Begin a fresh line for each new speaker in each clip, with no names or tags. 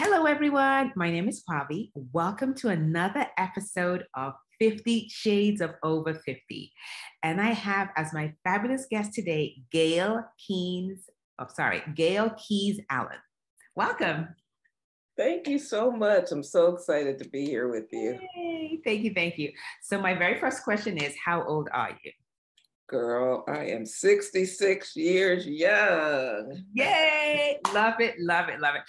Hello, everyone. My name is Kwavi. Welcome to another episode of 50 Shades of Over 50. And I have as my fabulous guest today, Gail Keyes-Allen. Welcome.
Thank you so much. I'm so excited to be here with you.
Yay. Thank you. Thank you. So my very first question is, how old are you?
Girl, I am 66 years young.
Yay. Love it. Love it. Love it.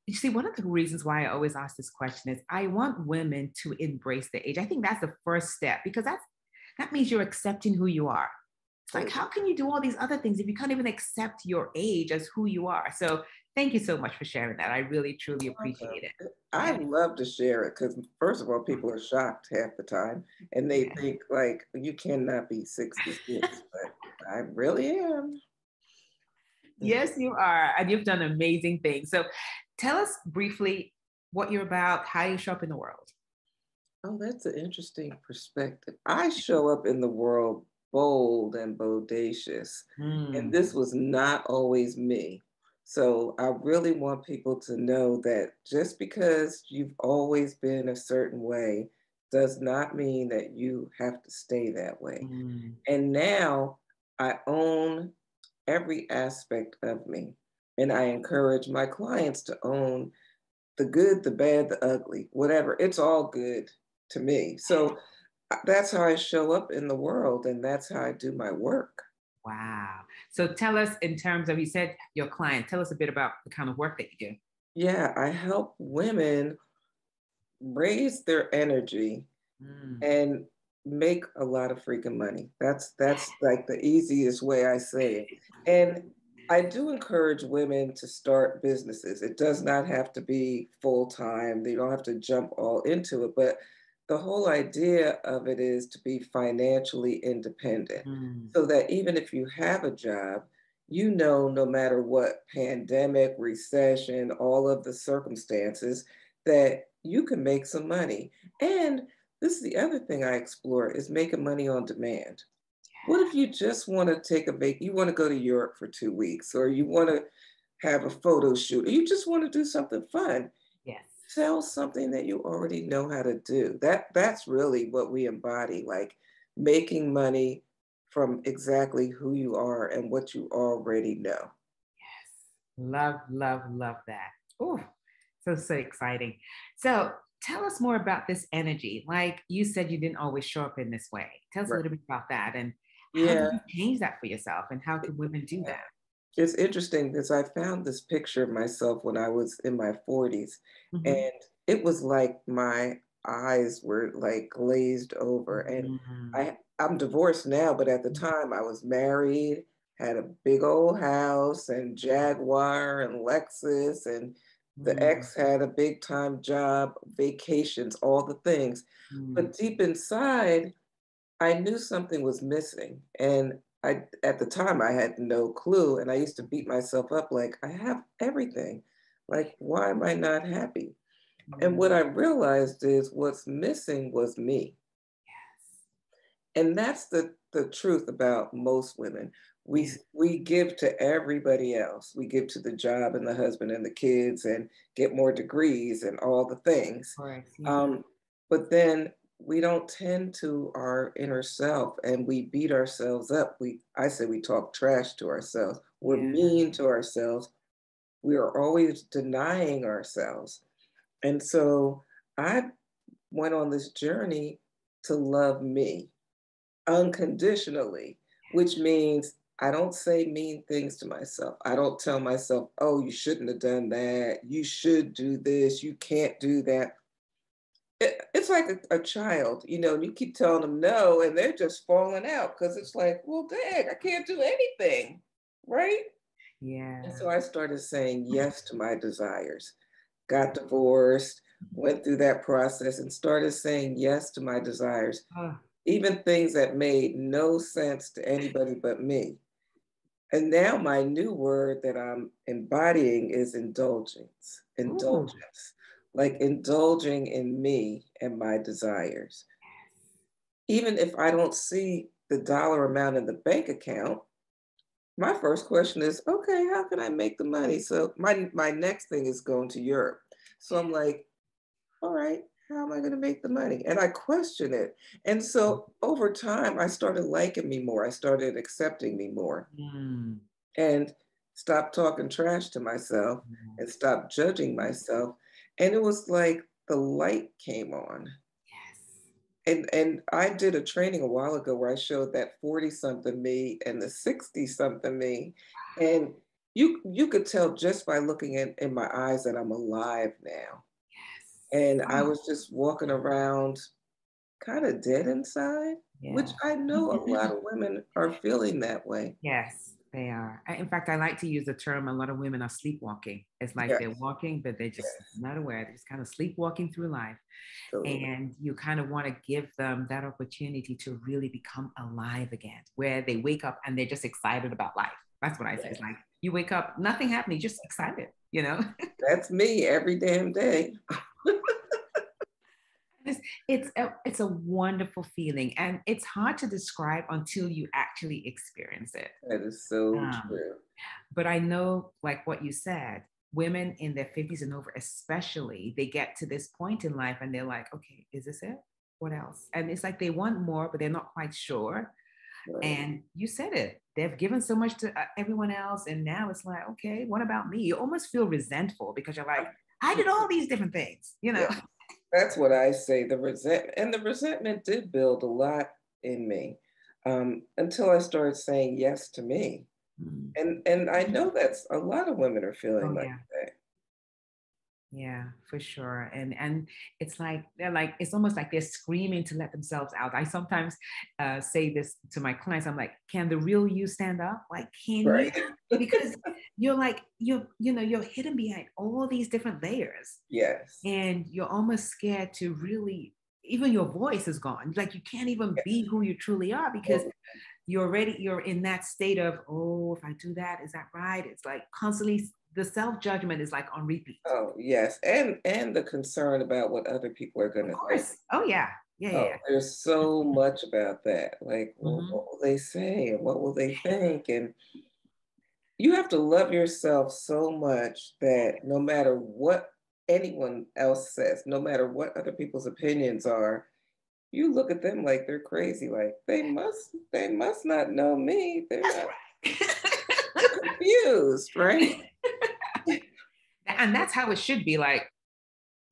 You see, one of the reasons why I always ask this question is I want women to embrace their age. I think that's the first step because that means you're accepting who you are. It's like, how can you do all these other things if you can't even accept your age as who you are? So thank you so much for sharing that. I really, truly appreciate it.
I love to share it because, first of all, people are shocked half the time and they think, like, you cannot be 66, but I really am.
Yes, you are. And you've done amazing things. So tell us briefly what you're about, how you show up in the world.
Oh, that's an interesting perspective. I show up in the world bold and bodacious, and this was not always me. So I really want people to know that just because you've always been a certain way does not mean that you have to stay that way. And now I own every aspect of me, and I encourage my clients to own the good, the bad, the ugly, whatever. It's all good to me. So that's how I show up in the world, and that's how I do my work.
Wow. So tell us, in terms of, you said your client, tell us a bit about the kind of work that you do.
Yeah, I help women raise their energy and make a lot of freaking money. That's like the easiest way I say it. And I do encourage women to start businesses. It does not have to be full time. They don't have to jump all into it, but the whole idea of it is to be financially independent so that even if you have a job, you know, no matter what pandemic, recession, all of the circumstances, that you can make some money. And this is the other thing I explore is making money on demand. What if you just want to take a break? You want to go to Europe for 2 weeks, or you want to have a photo shoot, or you just want to do something fun?
Yes.
Sell something that you already know how to do. That's really what we embody, like making money from exactly who you are and what you already know.
Yes. Love, love, love that. Oh, so exciting. So tell us more about this energy. Like you said, you didn't always show up in this way. Tell us a little bit about that and how did you change that for yourself and how can women do that?
It's interesting because I found this picture of myself when I was in my 40s, and it was like my eyes were like glazed over. And I'm divorced now, but at the time I was married, had a big old house and Jaguar and Lexus, and the ex had a big time job, vacations, all the things. But deep inside, I knew something was missing. And at the time, I had no clue. And I used to beat myself up like, I have everything. Like, why am I not happy? And what I realized is what's missing was me. And that's the truth about most women. We give to everybody else. We give to the job and the husband and the kids and get more degrees and all the things. But then we don't tend to our inner self and we beat ourselves up. I say we talk trash to ourselves. We're mean to ourselves. We are always denying ourselves. And so I went on this journey to love me unconditionally, which means I don't say mean things to myself. I don't tell myself, oh, you shouldn't have done that. You should do this. You can't do that. It's like a child, you know, and you keep telling them no, and they're just falling out because it's like, well, dang, I can't do anything, right?
Yeah.
And so I started saying yes to my desires, got divorced, went through that process, and started saying yes to my desires, even things that made no sense to anybody but me. And now my new word that I'm embodying is indulgence. Indulgence. Like indulging in me and my desires. Even if I don't see the dollar amount in the bank account, my first question is, okay, how can I make the money? So my next thing is going to Europe. So I'm like, all right, how am I going to make the money? And I question it. And so over time, I started liking me more. I started accepting me more
Mm.
and stopped talking trash to myself and stopped judging myself. And it was like the light came on.
Yes.
And I did a training a while ago where I showed that 40 something me and the 60 something me. And you could tell just by looking in my eyes that I'm alive now.
Yes.
And I
Oh,
was just walking around kind of dead inside, which
yeah.
I know a lot of women are feeling that way.
Yes, they are. In fact, I like to use the term a lot of women are sleepwalking. It's like they're
Yes,
walking, but they're just
yes,
not aware. They're just kind of sleepwalking through life.
totally.
And you kind of want to give them that opportunity to really become alive again, where they wake up and they're just excited about life. That's what I say. It's
Yes.
like you wake up, nothing happening, just excited, you know?
That's me every damn day.
It's a wonderful feeling, and it's hard to describe until you actually experience it.
That is so
Um,
true.
but I know, like what you said, women in their 50s and over, especially, they get to this point in life and they're like, okay, is this it? What else? And it's like they want more, but they're not quite sure.
Right.
And you said it. They've given so much to everyone else. And now it's like, okay, what about me? You almost feel resentful because you're like, I did all these different things, you know?
Yeah, that's what I say. The resentment did build a lot in me until I started saying yes to me.
Mm.
And I know that's a lot of women are
Oh,
feeling like
yeah.
that.
Yeah, for sure. And it's like they're like it's almost like they're screaming to let themselves out. I sometimes say this to my clients. I'm like, can the real you stand up? Like, can you?
Right.
Because you're like you're hidden behind all these different layers,
Yes.
and you're almost scared to really. Even your voice is gone. Like you can't even
Yes.
be who you truly are because
Oh,
you're in that state of, oh, if I do that, is that right? It's like constantly the self-judgment is like on repeat.
oh, yes. And the concern about what other people are
Of
gonna think.
course. Oh yeah. Yeah, yeah,
Oh,
yeah.
there's so much about that. Like, well,
Mhm.
what will they say and what will they think? And you have to love yourself so much that no matter what anyone else says, no matter what other people's opinions are, you look at them like they're crazy. Like they must not know me.
That's
They're confused, right?
right. And that's how it should be. Like,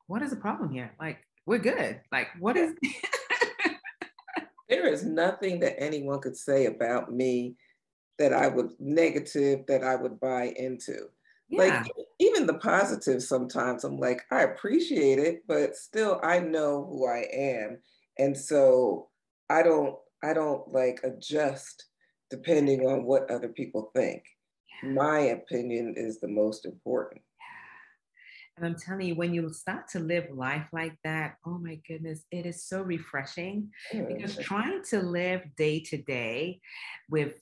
what is the problem here? Like, we're good. Like, what
Yeah.
is
There is nothing that anyone could say about me that I would negative that I would buy into. Like
yeah.
even the positive sometimes I'm like, I appreciate it, but still I know who I am. And so I don't like adjust depending on what other people think. My opinion is the most important.
And I'm telling you, when you start to live life like that, oh my goodness, it is so refreshing because
Mhm.
trying to live day to day with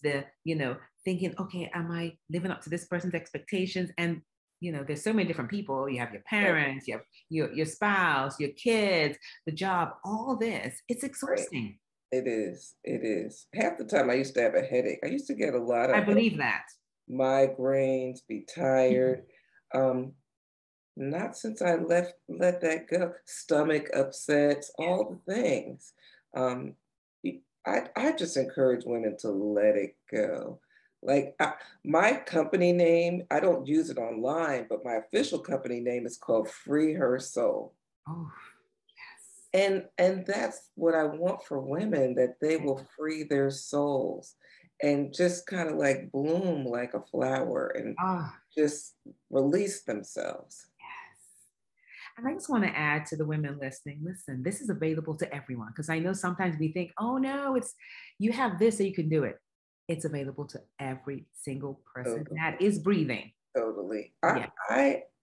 thinking, okay, am I living up to this person's expectations? And, there's so many different people. You have your
Right,
parents, you have your spouse, your kids, the job, all this. It's
right.
exhausting.
It is. It is. Half the time I used to have a headache. I used to get a lot
I
of
believe that.
migraines, be tired. Um, Not since I let that go. Stomach upsets, all the things. Um, I just encourage women to let it go. Like my company name, I don't use it online, but my official company name is called Free Her Soul.
Oh, yes.
And that's what I want for women, that they will free their souls and just kind of like bloom like a flower and
Oh,
just release themselves.
yes. And I just want to add to the women listening, listen, this is available to everyone because I know sometimes we think, oh no, it's you have this so you can do it. It's available to every single person
Totally.
that is breathing.
Totally.
Yeah.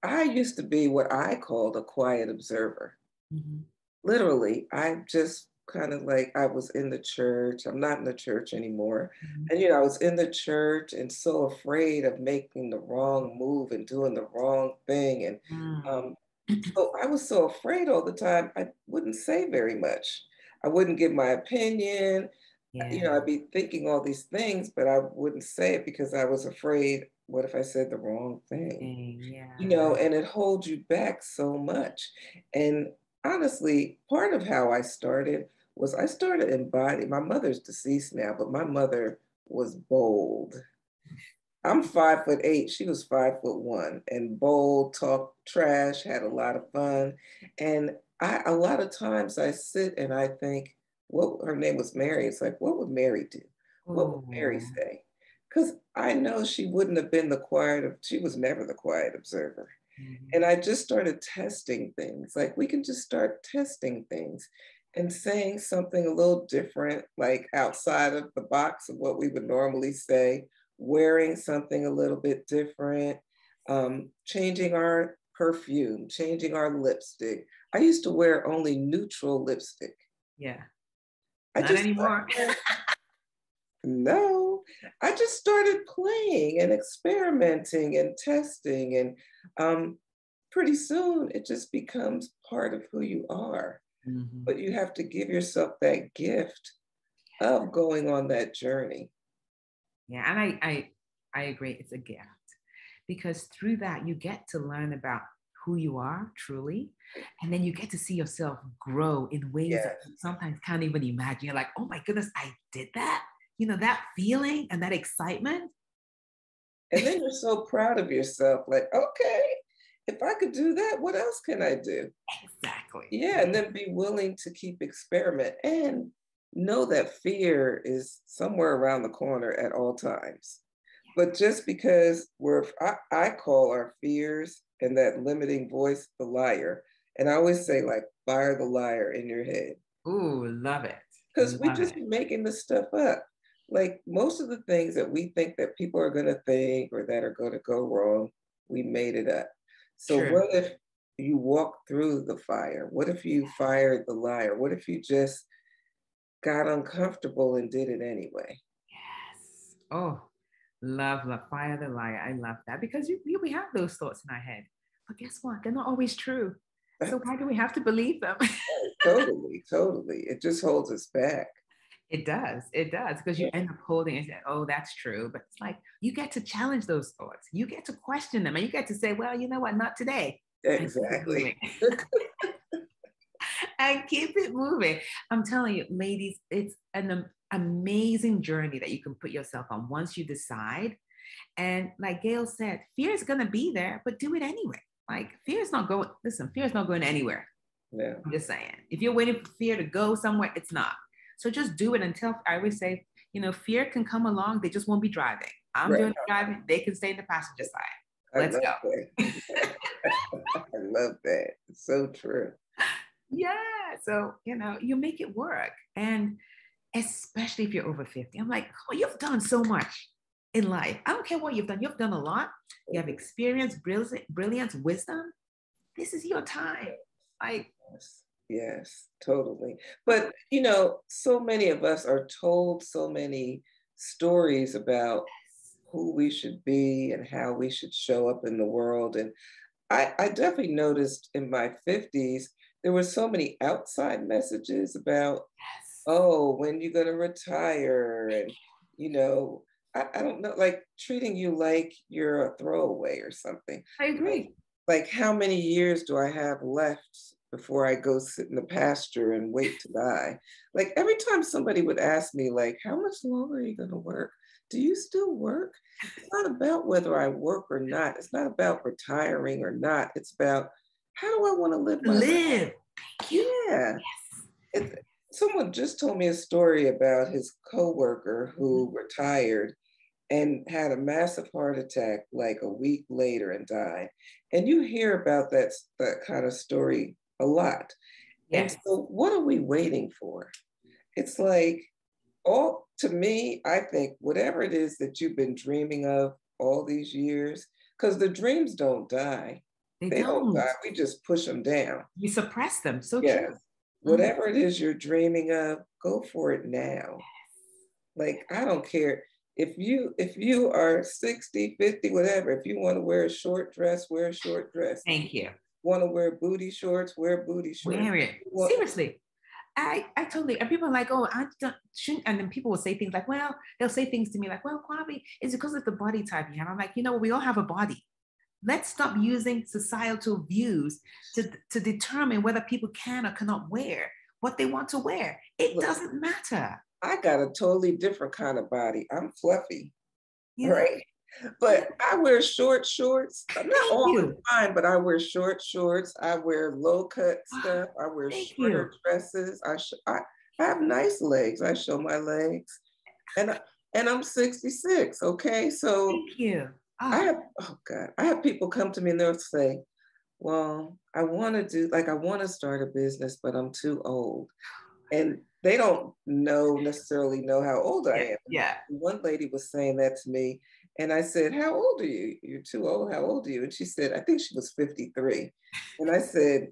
I used to be what I called a quiet observer.
Mhm.
Literally, I just kind of like I was in the church. I'm not in the church anymore.
Mhm.
And I was in the church and so afraid of making the wrong move and doing the wrong thing. And
Mm.
um, so I was so afraid all the time, I wouldn't say very much. I wouldn't give my opinion.
Yeah.
I'd be thinking all these things, but I wouldn't say it because I was afraid what if I said the wrong thing?
Yeah.
And it holds you back so much. And honestly, part of how I started was I started embodying, my mother's deceased now, but my mother was bold. I'm 5'8", she was 5'1", and bold, talked trash, had a lot of fun. And a lot of times I sit and I think, what her name was Mary. It's like, what would Mary do? What would Mary
Oh.
say? Because I know she wouldn't have been she was never the quiet observer.
Mhm.
And I just started testing things. Like we can just start testing things and saying something a little different, like outside of the box of what we would normally say, wearing something a little bit different, changing our perfume, changing our lipstick. I used to wear only neutral lipstick.
Yeah.
I
Not
just
anymore.
No, I just started playing and experimenting and testing. And pretty soon it just becomes part of who you are.
Mhm.
But you have to give yourself that gift of going on that journey.
Yeah, and I agree. It's a gift because through that you get to learn about who you are truly, and then you get to see yourself grow in ways that
Yes.
you sometimes can't even imagine. You're like, oh my goodness, I did that. You know, that feeling and that excitement.
And then you're so proud of yourself, like, okay, if I could do that, what else can I do?
Exactly.
Yeah, and then be willing to keep experiment and know that fear is somewhere around the corner at all times. But just because I call our fears and that limiting voice the liar. And I always say, like, fire the liar in your head.
Ooh, love it.
Because we
Love
just
it.
be making this stuff up. Like most of the things that we think that people are going to think or that are going to go wrong, we made it up. So
True.
what if you walk through the fire? What if you fired the liar? What if you just got uncomfortable and did it anyway?
Yes. Oh, love, fire the liar. I love that because we have those thoughts in our head. But guess what? They're not always true. So why do we have to believe them?
Totally, totally. It just holds us back.
It does, because you
Yeah,
end up holding and say, oh, that's true. But it's like you get to challenge those thoughts. You get to question them and you get to say, well, you know what, not today. And keep it
exactly.
moving. And keep it moving. I'm telling you, ladies, it's an amazing journey that you can put yourself on once you decide. And like Gail said, fear is gonna be there, but do it anyway. Like fear is not going, listen, fear is not going anywhere.
Yeah,
I'm just saying. If you're waiting for fear to go somewhere, it's not. So just do it until I always say, you know, fear can come along, they just won't be driving. I'm
right.
doing the driving, they can stay in the passenger side.
I
Let's
love
go.
that. I love that. It's so true.
Yeah. So, you know, you make it work. And especially if you're over 50, I'm like, oh, you've done so much in life. I don't care what you've done. You've done a lot. You have experience, brilliance, wisdom. This is your time. Like,
Yes, yes, totally. But so many of us are told so many stories about who we should be and how we should show up in the world. And I definitely noticed in my 50s, there were so many outside messages about,
yes,
oh, when you going to retire? And, you know, I don't know, like treating you like you're a throwaway or something.
I
Like,
agree.
like how many years do I have left before I go sit in the pasture and wait to die? Like every time somebody would ask me, like, how much longer are you going to work? Do you still work? It's not about whether I work or not. It's not about retiring or not. It's about how do I want to live my life?
Live. Thank you.
Yeah.
Yes.
It, someone just told me a story about his coworker who retired and had a massive heart attack like a week later and died. And you hear about that kind of story a lot. And
Yes.
so what are we waiting for? It's like all to me, I think whatever it is that you've been dreaming of all these years, because the dreams don't die.
They
They don't
don't.
die. We just push them down.
You suppress them. So true.
Yes.
Mhm.
Whatever it is you're dreaming of, go for it now. Like I don't care if you are 60, 50, whatever, if you want to wear a short dress, wear a short dress.
Thank you.
Want to wear booty shorts, wear booty shorts.
Wear it.
You want-
Seriously. I totally, and people are like, oh, I don't, shouldn't, and then people will say things like, well, they'll say things to me like, well, Kwavi, it's because of the body type you have. I'm like, we all have a body. Let's stop using societal views to determine whether people can or cannot wear what they want to wear. It doesn't matter.
I got a totally different kind of body. I'm fluffy,
Yeah.
right? But I wear short shorts. Not all the
You.
time, but I wear short shorts. I wear low cut stuff. I wear
Thank
shorter
you.
dresses. I have nice legs. I show my legs, and I'm 66. Okay, so
Thank you.
I
Oh,
have I have people come to me and they'll say, "Well, I want to do like I want to start a business, but I'm too old." And they don't necessarily know how old I
yeah,
am.
yeah.
One lady was saying that to me, and I said, "How old are you? You're too old. How old are you?" And she said, "I think she was 53." And I said,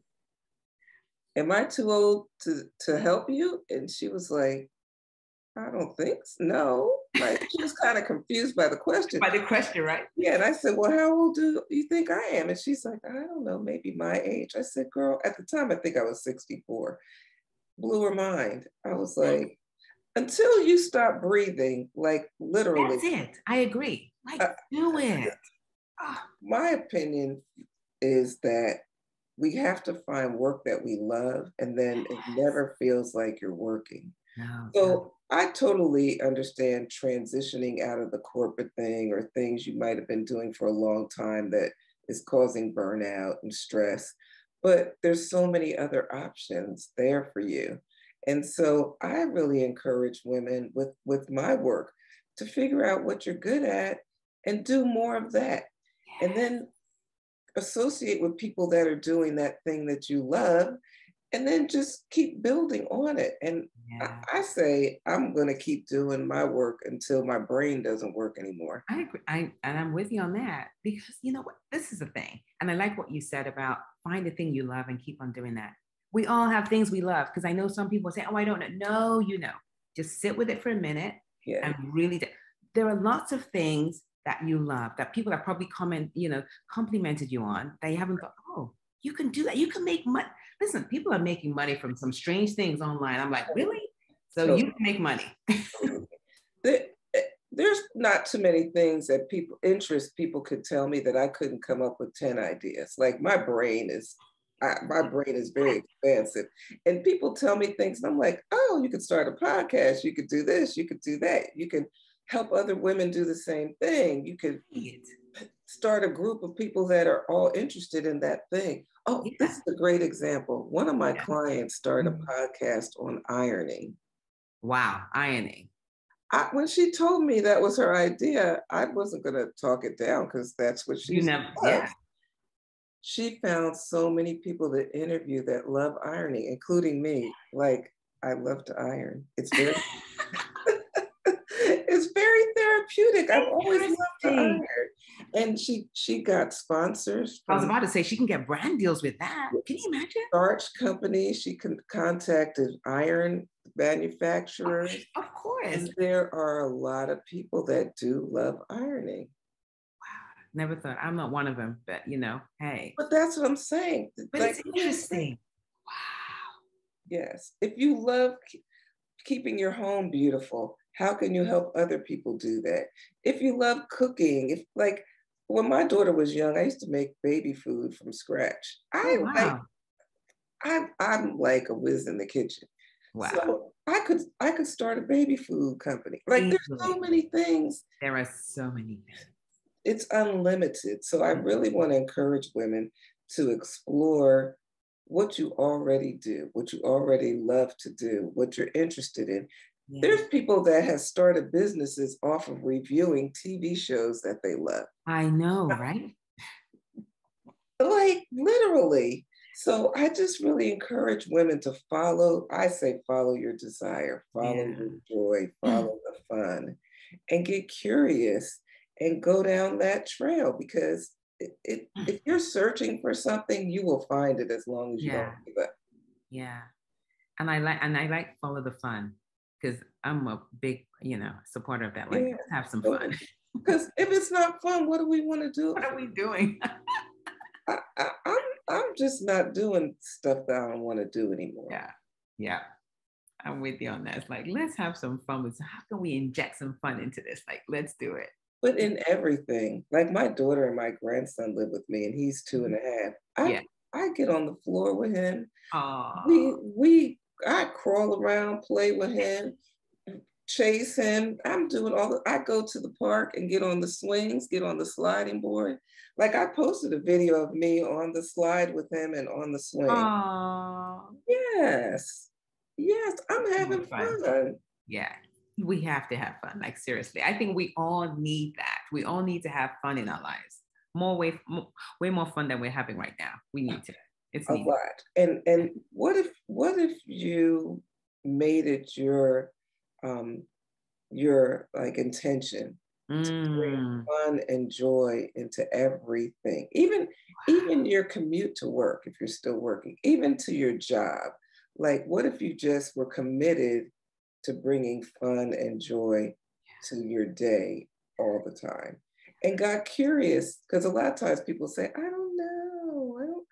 "Am I too old to help you?" And she was like, "I don't think so. No." Like she was kind of confused by the question.
By the question, right?
Yeah, and I said, "Well, how old do you think I am?" And she's like, "I don't know, maybe my age." I said, "Girl, at the time I think I was 64." Blew her mind. I was like, until you stop breathing, like literally,
That's it. I agree. Like,
uh,
do it. Oh,
my opinion is that we have to find work that we love, and then it
yes.
never feels like you're working.
No, no.
So I totally understand transitioning out of the corporate thing or things you might have been doing for a long time that is causing burnout and stress. But there's so many other options there for you. And so I really encourage women with my work to figure out what you're good at and do more of that. And then associate with people that are doing that thing that you love and then just keep building on it. And
Yeah.
I say I'm going to keep doing my work until my brain doesn't work anymore.
I agree. And I'm with you on that because you know what? This is the thing. And I like what you said about find the thing you love and keep on doing that. We all have things we love because I know some people say, oh, I don't know. No, just sit with it for a minute
Yeah.
and really, there are lots of things that you love that people have probably complimented you on that you haven't thought, oh, you can do that. You can make money. Listen, people are making money from some strange things online. I'm like, really? So
So
you can make money.
there, there's not too many things that people could tell me that I couldn't come up with 10 ideas. Like my brain is very expansive. And people tell me things, and I'm like, oh, you could start a podcast, you could do this, you could do that, you can help other women do the same thing. You could start a group of people that are all interested in that thing. Oh,
Yeah.
this is a great example. One of my
Yeah.
clients started a podcast on ironing.
Wow, ironing.
When she told me that was her idea, I wasn't going to talk it down because that's what
You
she
never,
loves.
yeah.
She found so many people that interview that love ironing, including me. Like, I love to iron. It's very it's very therapeutic. I've always loved to
Interesting.
iron. And she got sponsors
I was
from
about to say she can get brand deals with that. Can you imagine?
starch companies. She contacted iron manufacturers.
Of course.
And there are a lot of people that do love ironing.
Wow. Never thought. I'm not one of them, but hey.
But that's what I'm saying.
But
Like,
it's interesting. Wow.
yes, if you love keeping your home beautiful, how can you help other people do that? If you love cooking, if like when my daughter was young, I used to make baby food from scratch.
Oh wow.
I'm like a whiz in the kitchen.
Wow.
So I could start a baby food company. Like there's so
Easily.
many things.
There are so many things.
It's unlimited. So I really want to encourage women to explore what you already do, what you already love to do, what you're interested in.
Yeah.
There's people that have started businesses off of reviewing TV shows that they love.
I know, right?
Like literally. So I just really encourage women to follow your desire, follow
Yeah.
your joy, follow the fun, and get curious and go down that trail because if you're searching for something, you will find it as long as you don't
Yeah.
give up.
Yeah. And I like follow the fun because I'm a big, supporter of that. Like,
Yeah.
let's have some fun.
Because if it's not fun, what do we want to do?
What are we doing?
I'm just not doing stuff that I don't want to do anymore.
Yeah. Yeah. I'm with you on that. It's like, let's have some fun with, how can we inject some fun into this? Like, let's do it.
But in everything, like my daughter and my grandson live with me, and he's two and a half.
Yeah.
I get on the floor with him.
Oh,
I crawl around, play with him, chase him. I'm doing I go to the park and get on the swings, get on the sliding board. Like I posted a video of me on the slide with him and on the swing.
oh,
Yes. Yes, I'm
so much
having
fun.
fun.
Yeah. We have to have fun. Like, seriously, I think we all need that. We all need to have fun in our lives. Way more fun than we're having right now. We need to. It's
A
needed.
lot. And what if you made it your like intention to bring
Mm.
fun and joy into everything, even your commute to work if you're still working, even to your job. Like, what if you just were committed to bringing fun and joy to your day all the time and got curious? Because a lot of times people say, I don't know,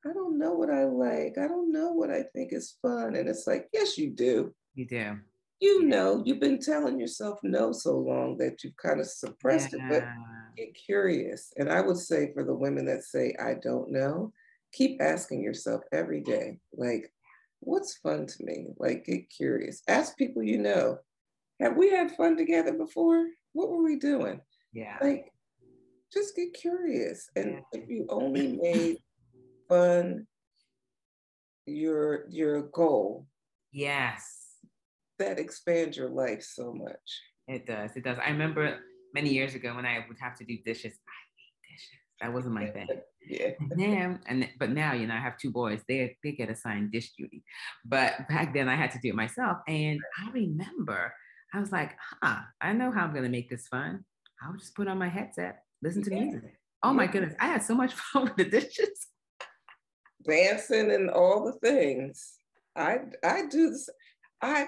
I don't know what I like, I don't know what I think is fun. And it's like, yes, you do.
You do.
You know, you've been telling yourself no so long that you've kind of suppressed it, but
Yeah.
get curious. And I would say for the women that say, I don't know, keep asking yourself every day, like, what's fun to me? Like, get curious. Ask people you know, have we had fun together before? What were we doing?
Yeah.
Like, just get curious.
Yeah.
And if you only made fun your goal,
Yes.
that expands your life so much.
It does. It does. I remember many years ago when I would have to do dishes. I hate dishes. That wasn't my thing.
Yeah.
But now, I have two boys. They get assigned dish duty. But back then I had to do it myself. And I remember I was like, I know how I'm gonna make this fun. I'll just put on my headset, listen to
Yeah.
music. Oh
Yeah.
my goodness. I had so much fun with the dishes.
Dancing and all the things. I do this. I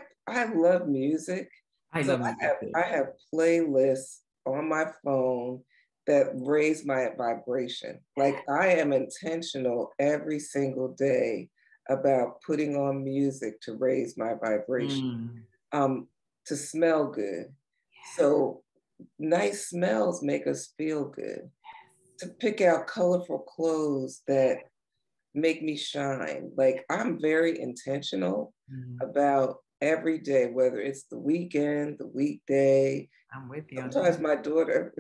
love music.
I
So
love music too.
I have playlists on my phone that raise my vibration. Like I am intentional every single day about putting on music to raise my vibration,
Mm.
to smell good. So nice smells make us feel good. To pick out colorful clothes that make me shine. Like I'm very intentional
Mm.
about every day, whether it's the weekend, the weekday.
I'm with you on
Sometimes
that.
my daughter,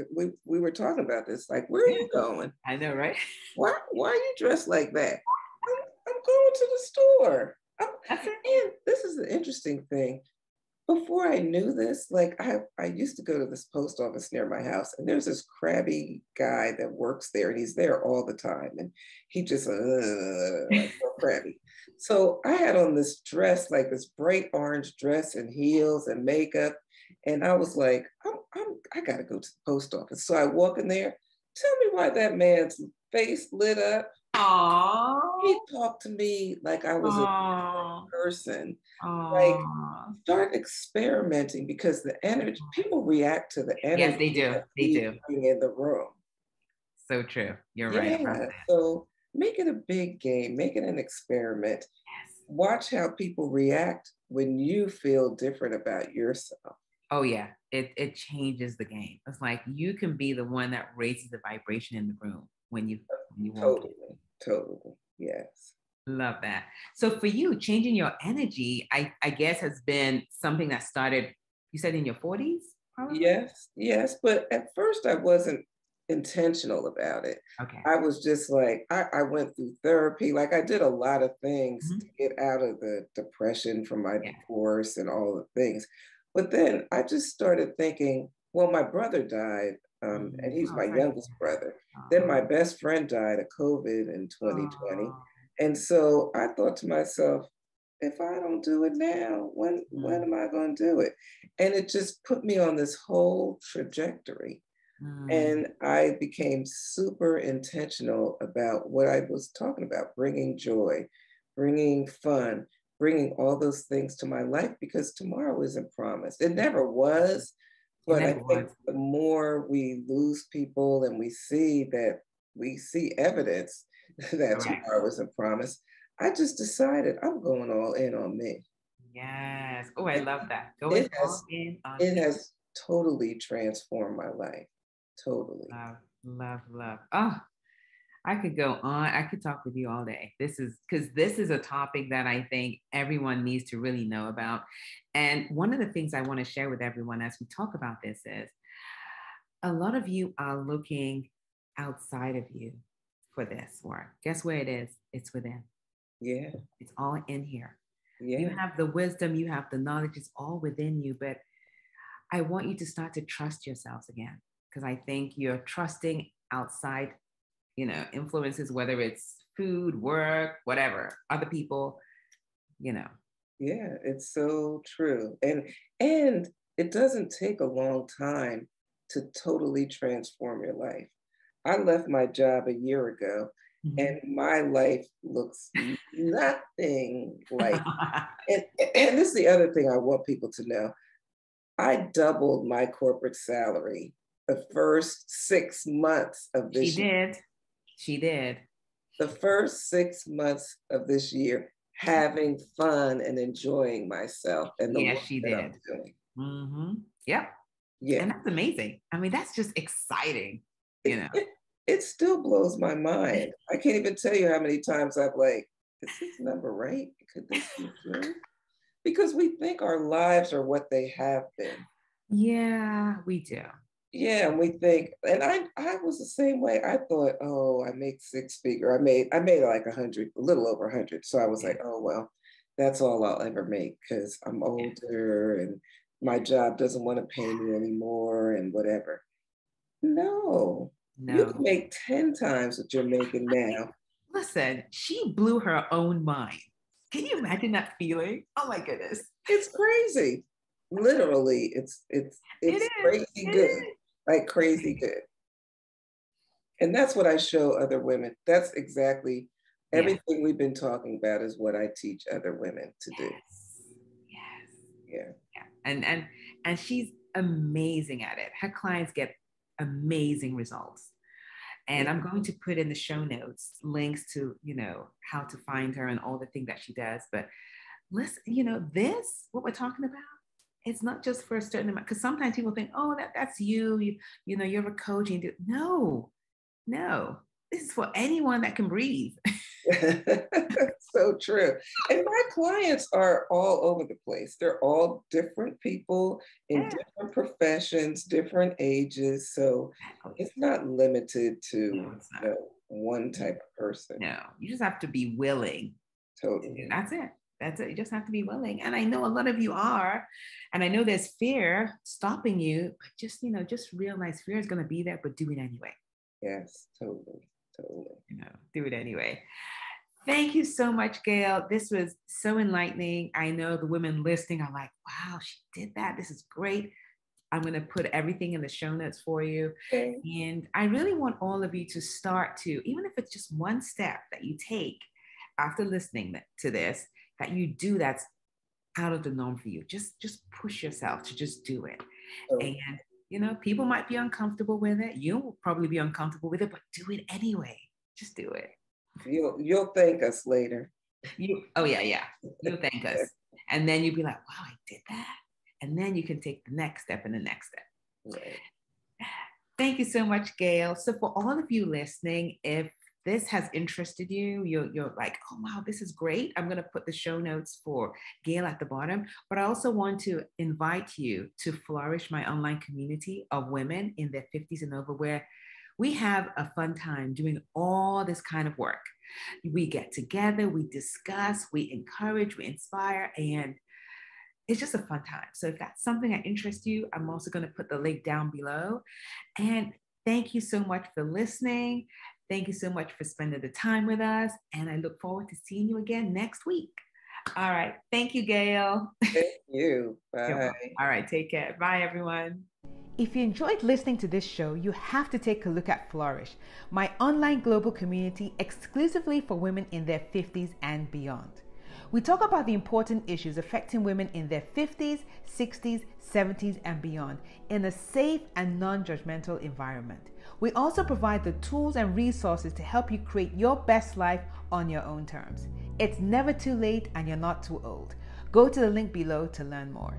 we were talking about this, like, where are
Yeah,
you going?
I know, right?
Why are you dressed like that? I'm going to the store.
That's it.
And this is the interesting thing. Before I knew this, like I used to go to this post office near my house, and there's this crabby guy that works there, and he's there all the time, and he just like so crabby. So I had on this dress, like this bright orange dress and heels and makeup, and I was like, I gotta go to the post office. So I walk in there. Tell me why that man's face lit up. He
Aww.
talked to me like I was a
Aww.
person. Like
Aww.
start experimenting because the energy, people react to the
Yes,
energy
they do.
that
They
we
do.
bring in the room.
So true. You're right about
Yeah.
that.
So make it a big game, make it an experiment.
Yes.
Watch how people react when you feel different about yourself.
Oh yeah. It changes the game. It's like you can be the one that raises the vibration in the room when you walk in.
Totally. Totally. Yes.
Love that. So for you, changing your energy, I guess has been something that started, you said in your 40s, probably?
Yes. Yes. But at first I wasn't intentional about it.
Okay.
I was just like, I went through therapy. Like I did a lot of things to
Mhm.
get out of the depression from my
Yeah.
divorce and all the things. But then I just started thinking, well, my brother died, and he's
Oh,
my
sorry.
youngest brother. Then
Oh,
my best friend died of COVID in 2020.
oh,
And so I thought to myself, if I don't do it now, when
mm,
am I going to do it? And it just put me on this whole trajectory.
mm.
And I became super intentional about what I was talking about, bringing joy, bringing fun, bringing all those things to my life because tomorrow isn't promised. It never was.
It
But I
never
think
was.
the more we lose people and we see evidence that
Correct.
tomorrow isn't promised, I just decided I'm going all in on me.
Yes. Oh, I love that. Going
It
all
has
in on
it has totally transformed my life. Totally.
love, love, love. Oh, I could go on. I could talk with you all day. This is a topic that I think everyone needs to really know about. And one of the things I want to share with everyone as we talk about this is a lot of you are looking outside of you for this work. Guess where it is? It's within.
Yeah.
It's all in here. You
Yeah.
have the wisdom, you have the knowledge, it's all within you. But I want you to start to trust yourselves again, because I think you're trusting outside, influences, whether it's food, work, whatever, other people, you know.
Yeah, it's so true. And it doesn't take a long time to totally transform your life. I left my job a year ago
Mhm.
and my life looks nothing like and, and this is the other thing I want people to know. I doubled my corporate salary the first 6 months of
She
this year.
did. She did.
The first 6 months of this year, having fun and enjoying myself and the
Yes,
work
she
that I'm
did.
doing.
Yep.
Yeah.
And that's amazing. I mean, that's just exciting, you
It,
know.
it, it still blows my mind. I can't even tell you how many times I've like, is this number right? Could this be true? Because we think our lives are what they have been.
Yeah, we do.
Yeah, and we think, and I was the same way. I thought, oh, I make six figure. I made like 100, a little over 100. So I was
Yeah.
like, oh well, that's all I'll ever make because I'm
Yeah.
older and my job doesn't want to pay me anymore and whatever. No, you can
No.
make 10 times what you're making now.
Listen, she blew her own mind. Can you imagine that feeling? Oh my goodness.
It's crazy. Literally,
It
it's
is.
crazy
It
good.
is.
Like crazy good. And that's what I show other women. That's exactly
Yeah.
everything we've been talking about is what I teach other women to do.
Yes. Yes.
Yeah.
Yeah. And she's amazing at it. Her clients get amazing results.
Yeah.
And I'm going to put in the show notes links to, how to find her and all the things that she does. But listen, what we're talking about, it's not just for a certain amount, because sometimes people think, oh, that's you're a coach. And no, this is for anyone that can breathe.
So true. And my clients are all over the place. They're all different people in
Yeah,
different professions, different ages. So
exactly.
it's not limited to,
No, it's not.
one type of person.
No, you just have to be willing.
Totally.
That's it. That's it. You just have to be willing. And I know a lot of you are. And I know there's fear stopping you, but just realize fear is going to be there, but do it anyway.
Yes, totally. Totally.
Do it anyway. Thank you so much, Gail. This was so enlightening. I know the women listening are like, wow, she did that. This is great. I'm going to put everything in the show notes for you.
Okay.
And I really want all of you to start to, even if it's just one step that you take after listening to this, that you do that's out of the norm for you. Just push yourself to just do it.
So
And, people might be uncomfortable with it. You'll probably be uncomfortable with it, but do it anyway. Just do it.
you'll thank us later.
Oh yeah. You'll thank us. And then you'll be like, wow, I did that. And then you can take the next step and the next step.
Right.
Thank you so much, Gail. So for all of you listening, if this has interested you, you're like, oh, wow, this is great. I'm going to put the show notes for Gail at the bottom. But I also want to invite you to Flourish, my online community of women in their 50s and over, where we have a fun time doing all this kind of work. We get together, we discuss, we encourage, we inspire, and it's just a fun time. So if that's something that interests you, I'm also going to put the link down below. And thank you so much for listening. Thank you so much for spending the time with us. And I look forward to seeing you again next week. All right. Thank you, Gail.
Thank you. Bye.
All right. Take care. Bye, everyone. If you enjoyed listening to this show, you have to take a look at Flourish, my online global community exclusively for women in their 50s and beyond. We talk about the important issues affecting women in their 50s, 60s, 70s, and beyond in a safe and non-judgmental environment. We also provide the tools and resources to help you create your best life on your own terms. It's never too late and you're not too old. Go to the link below to learn more.